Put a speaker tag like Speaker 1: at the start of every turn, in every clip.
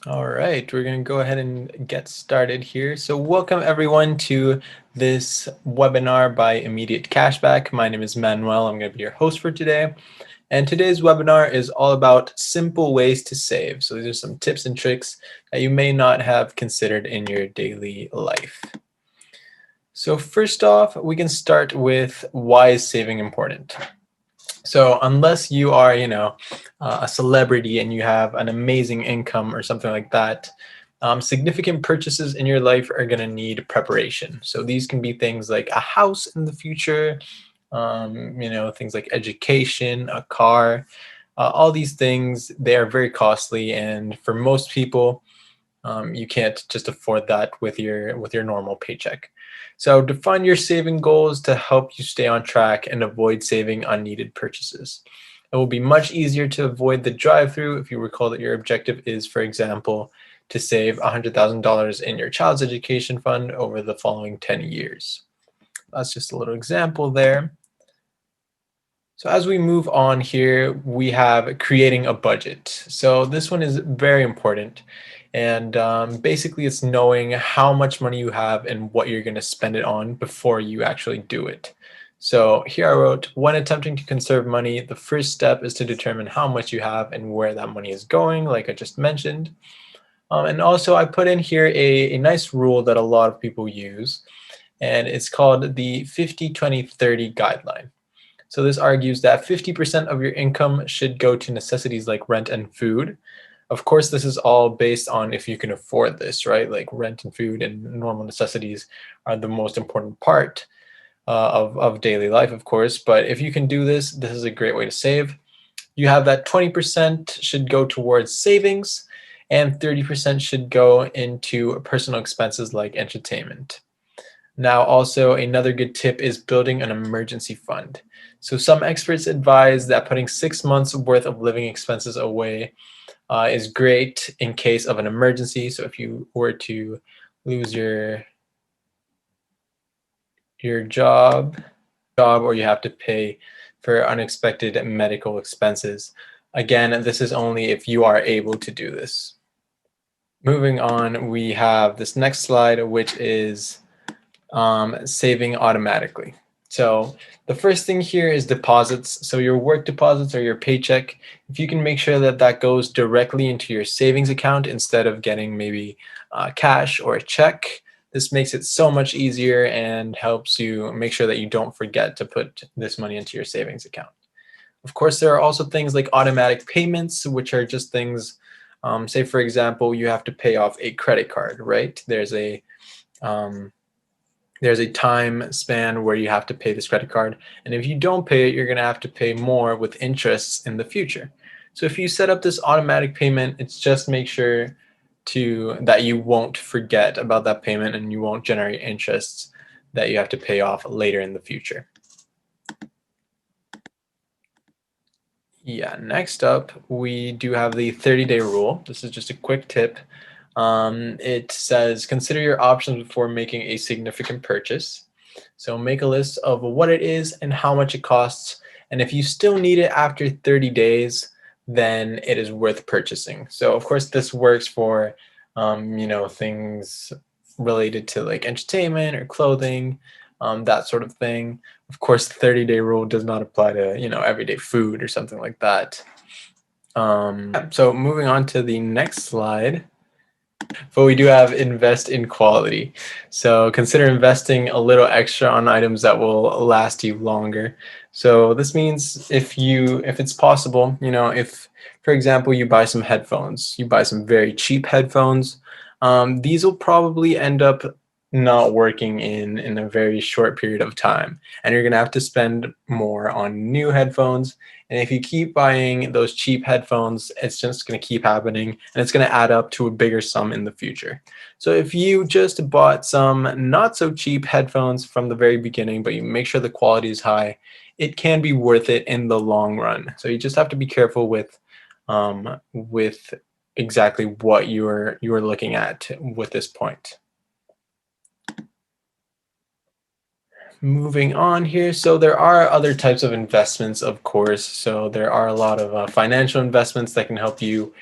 Speaker 1: All right, we're going to go ahead and get started here. So welcome everyone to this webinar by Immediate Cashback. My name is Manuel. I'm going to be your host for today. And today's webinar is all about simple ways to save. So these are some tips and tricks that you may not have considered in your daily life. So first off, we can start with why is saving important? So unless you are, a celebrity and you have an amazing income or something like that, significant purchases in your life are going to need preparation. So these can be things like a house in the future, things like education, a car, all these things, they are very costly. And for most people, you can't just afford that with your normal paycheck. So define your saving goals to help you stay on track and avoid saving unneeded purchases. It will be much easier to avoid the drive-through if you recall that your objective is, for example, to save $100,000 in your child's education fund over the following 10 years. That's just a little example there. So as we move on here, we have creating a budget. So this one is very important. And basically it's knowing how much money you have and what you're going to spend it on before you actually do it. So here I wrote, when attempting to conserve money, the first step is to determine how much you have and where that money is going, like I just mentioned. And also I put in here a nice rule that a lot of people use, and it's called the 50-20-30 guideline. So this argues that 50% of your income should go to necessities like rent and food. Of course, this is all based on if you can afford this, right? Like rent and food and normal necessities are the most important part of daily life, of course. But if you can do this, this is a great way to save. You have that 20% should go towards savings and 30% should go into personal expenses like entertainment. Now, also another good tip is building an emergency fund. So some experts advise that putting 6 months worth of living expenses away is great in case of an emergency. So if you were to lose your job, or you have to pay for unexpected medical expenses. Again, this is only if you are able to do this. Moving on, we have this next slide, which is saving automatically. So the first thing here is deposits. So your work deposits or your paycheck, if you can make sure that that goes directly into your savings account instead of getting maybe cash or a check, this makes it so much easier and helps you make sure that you don't forget to put this money into your savings account. Of course, there are also things like automatic payments, which are just things, say for example, you have to pay off a credit card, right? Um, there's a time span where you have to pay this credit card. And if you don't pay it, you're going to have to pay more with interests in the future. So if you set up this automatic payment, it's just make sure that you won't forget about that payment and you won't generate interests that you have to pay off later in the future. Yeah, next up, we do have the 30-day rule. This is just a quick tip. It says, consider your options before making a significant purchase. So make a list of what it is and how much it costs. And if you still need it after 30 days, then it is worth purchasing. So of course, this works for, things related to like entertainment or clothing, that sort of thing. Of course, the 30-day rule does not apply to, everyday food or something like that. So moving on to the next slide. But we do have invest in quality. So consider investing a little extra on items that will last you longer. So this means if it's possible, if, for example, you buy some headphones, you buy some very cheap headphones, these will probably end up not working in a very short period of time. And you're going to have to spend more on new headphones. And if you keep buying those cheap headphones, it's just going to keep happening and it's going to add up to a bigger sum in the future. So if you just bought some not so cheap headphones from the very beginning, but you make sure the quality is high, it can be worth it in the long run. So you just have to be careful with exactly what you're looking at with this point. Moving on here, so there are other types of investments, of course. So there are a lot of financial investments that can help you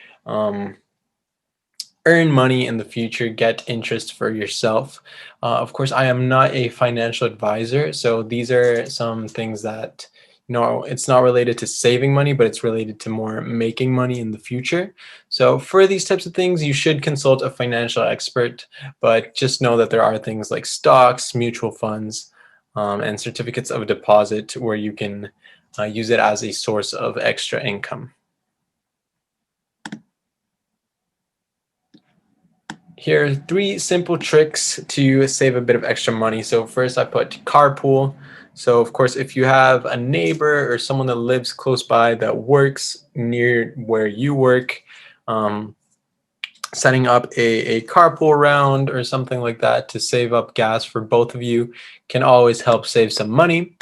Speaker 1: earn money in the future, get interest for yourself. Of course, I am not a financial advisor, so these are some things that, it's not related to saving money, but it's related to more making money in the future. So for these types of things, you should consult a financial expert, but just know that there are things like stocks, mutual funds, and certificates of deposit where you can use it as a source of extra income. Here are 3 simple tricks to save a bit of extra money. So first I put carpool. So of course, if you have a neighbor or someone that lives close by that works near where you work, setting up a carpool round or something like that to save up gas for both of you can always help save some money.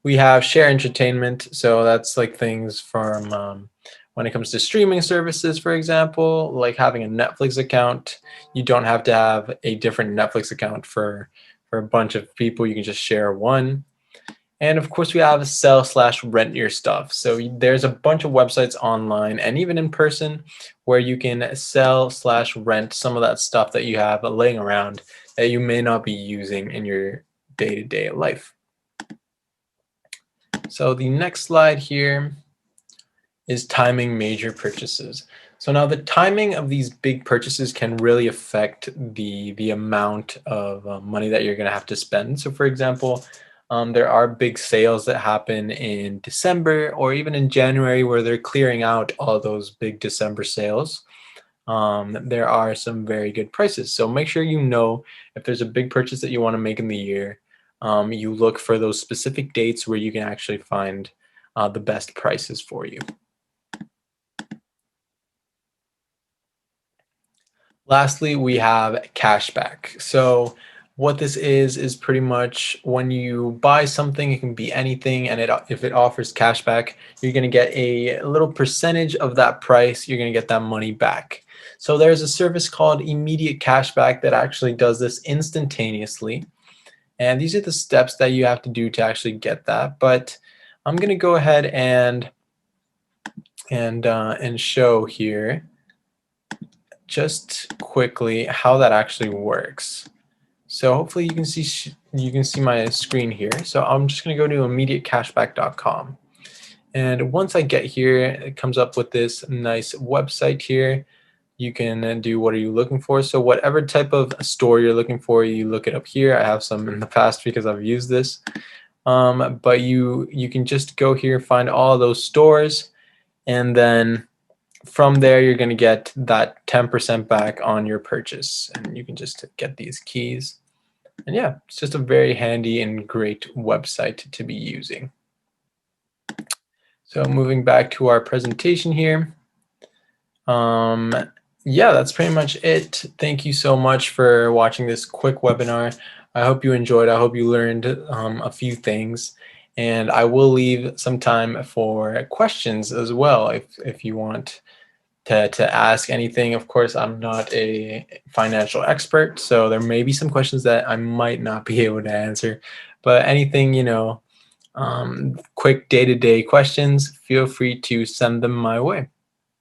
Speaker 1: We have share entertainment. So that's like things from when it comes to streaming services, for example, like having a Netflix account. You don't have to have a different Netflix account for a bunch of people. You can just share one. And of course, we have sell/rent your stuff. So there's a bunch of websites online and even in person where you can sell/rent some of that stuff that you have laying around that you may not be using in your day-to-day life. So the next slide here is timing major purchases. So now the timing of these big purchases can really affect the amount of money that you're going to have to spend. So for example, there are big sales that happen in December or even in January where they're clearing out all those big December sales. There are some very good prices. So make sure you know if there's a big purchase that you want to make in the year, you look for those specific dates where you can actually find the best prices for you. Lastly, we have cashback. So what this is pretty much when you buy something, it can be anything, and if it offers cashback, you're going to get a little percentage of that price. You're going to get that money back. So there's a service called Immediate Cashback that actually does this instantaneously. And these are the steps that you have to do to actually get that. But I'm going to go ahead and show here just quickly how that actually works. So hopefully you can see my screen here. So I'm just going to go to immediatecashback.com. And once I get here, it comes up with this nice website here. You can do what are you looking for. So whatever type of store you're looking for, you look it up here. I have some in the past because I've used this. But you can just go here, find all those stores, and then from there you're going to get that 10% back on your purchase. And you can just get these keys. And yeah, it's just a very handy and great website to be using. So moving back to our presentation here. Yeah, that's pretty much it. Thank you so much for watching this quick webinar. I hope you enjoyed. I hope you learned a few things. And I will leave some time for questions as well if you want to ask anything. Of course, I'm not a financial expert, so there may be some questions that I might not be able to answer. But anything, quick day-to-day questions, feel free to send them my way.